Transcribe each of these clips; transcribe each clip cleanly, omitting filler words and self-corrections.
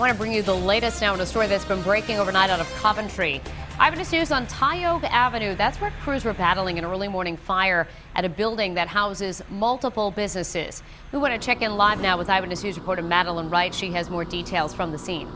want to bring you the latest now in a story that's been breaking overnight out of Coventry. Eyewitness News on Tiogue Avenue. That's where crews were battling an early morning fire at a building that houses multiple businesses. We want to check in live now with Eyewitness News reporter Madeline Wright. She has more details from the scene.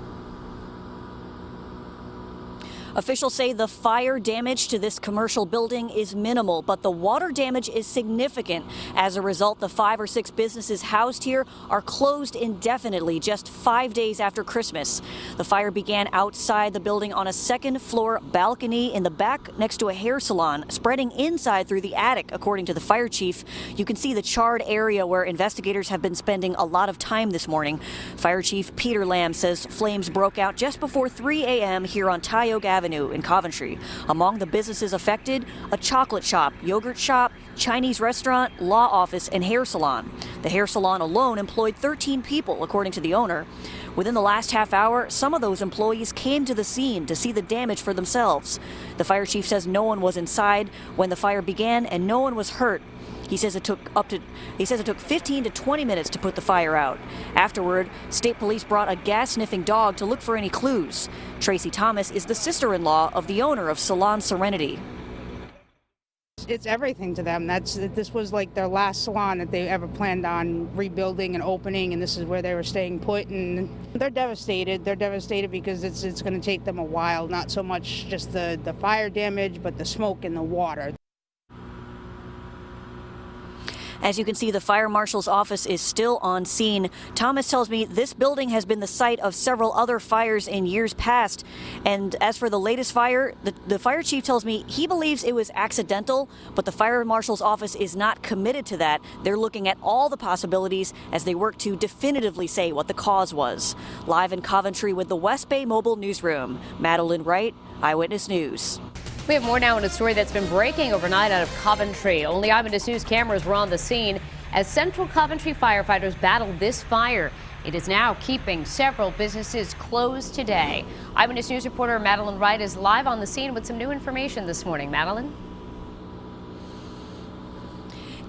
Officials say the fire damage to this commercial building is minimal, but the water damage is significant. As a result, the 5 or 6 businesses housed here are closed indefinitely just 5 days after Christmas. The fire began outside the building on a second-floor balcony in the back next to a hair salon, spreading inside through the attic, according to the fire chief. You can see the charred area where investigators have been spending a lot of time this morning. Fire Chief Peter Lamb says flames broke out just before 3 a.m. here on Tiogue Avenue in Coventry. Among the businesses affected, a chocolate shop, yogurt shop, Chinese restaurant, law office, and hair salon. The hair salon alone employed 13 people, according to the owner. Within the last half hour, some of those employees came to the scene to see the damage for themselves. The fire chief says no one was inside when the fire began and no one was hurt. He says it took 15 to 20 minutes to put the fire out. Afterward, state police brought a gas-sniffing dog to look for any clues. Tracy Thomas is the sister-in-law of the owner of Salon Serenity. It's everything to them. This was like their last salon that they ever planned on rebuilding and opening, and this is where they were staying put, and they're devastated. They're devastated because it's going to take them a while, not so much just the fire damage, but the smoke and the water. As you can see, the fire marshal's office is still on scene. Thomas tells me this building has been the site of several other fires in years past. And as for the latest fire, the fire chief tells me he believes it was accidental, but the fire marshal's office is not committed to that. They're looking at all the possibilities as they work to definitively say what the cause was. Live in Coventry with the West Bay Mobile Newsroom, Madeline Wright, Eyewitness News. We have more now in a story that's been breaking overnight out of Coventry. Only Eyewitness News cameras were on the scene as Central Coventry firefighters battled this fire. It is now keeping several businesses closed today. Eyewitness News reporter Madeline Wright is live on the scene with some new information this morning. Madeline?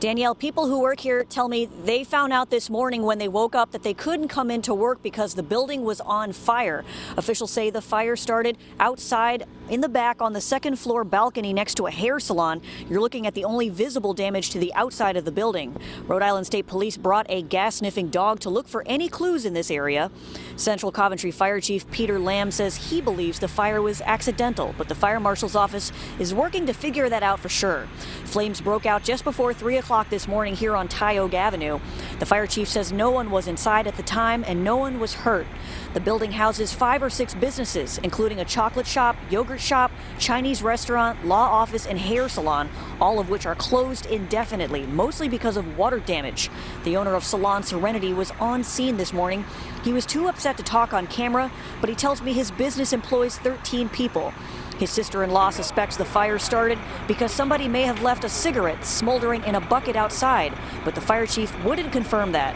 Danielle, people who work here tell me they found out this morning when they woke up that they couldn't come into work because the building was on fire. Officials say the fire started outside in the back on the second floor balcony next to a hair salon. You're looking at the only visible damage to the outside of the building. Rhode Island State Police brought a gas-sniffing dog to look for any clues in this area. Central Coventry Fire Chief Peter Lamb says he believes the fire was accidental, but the fire marshal's office is working to figure that out for sure. Flames broke out just before 3 o'clock this morning here on Tiogue Avenue. The fire chief says no one was inside at the time and no one was hurt. The building houses 5 or 6 businesses, including a chocolate shop, yogurt shop, Chinese restaurant, law office, and hair salon, all of which are closed indefinitely, mostly because of water damage. The owner of Salon Serenity was on scene this morning. He was too upset to talk on camera, but he tells me his business employs 13 people. His sister-in-law suspects the fire started because somebody may have left a cigarette smoldering in a bucket outside, but the fire chief wouldn't confirm that.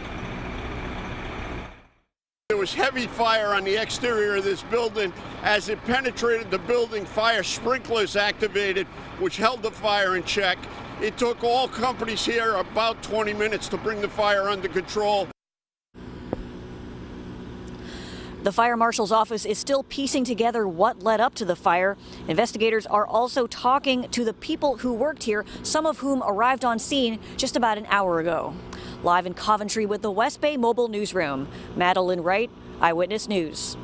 There was heavy fire on the exterior of this building. As it penetrated the building, fire sprinklers activated, which held the fire in check. It took all companies here about 20 minutes to bring the fire under control. The fire marshal's office is still piecing together what led up to the fire. Investigators are also talking to the people who worked here, some of whom arrived on scene just about an hour ago. Live in Coventry with the West Bay Mobile Newsroom, Madeline Wright, Eyewitness News.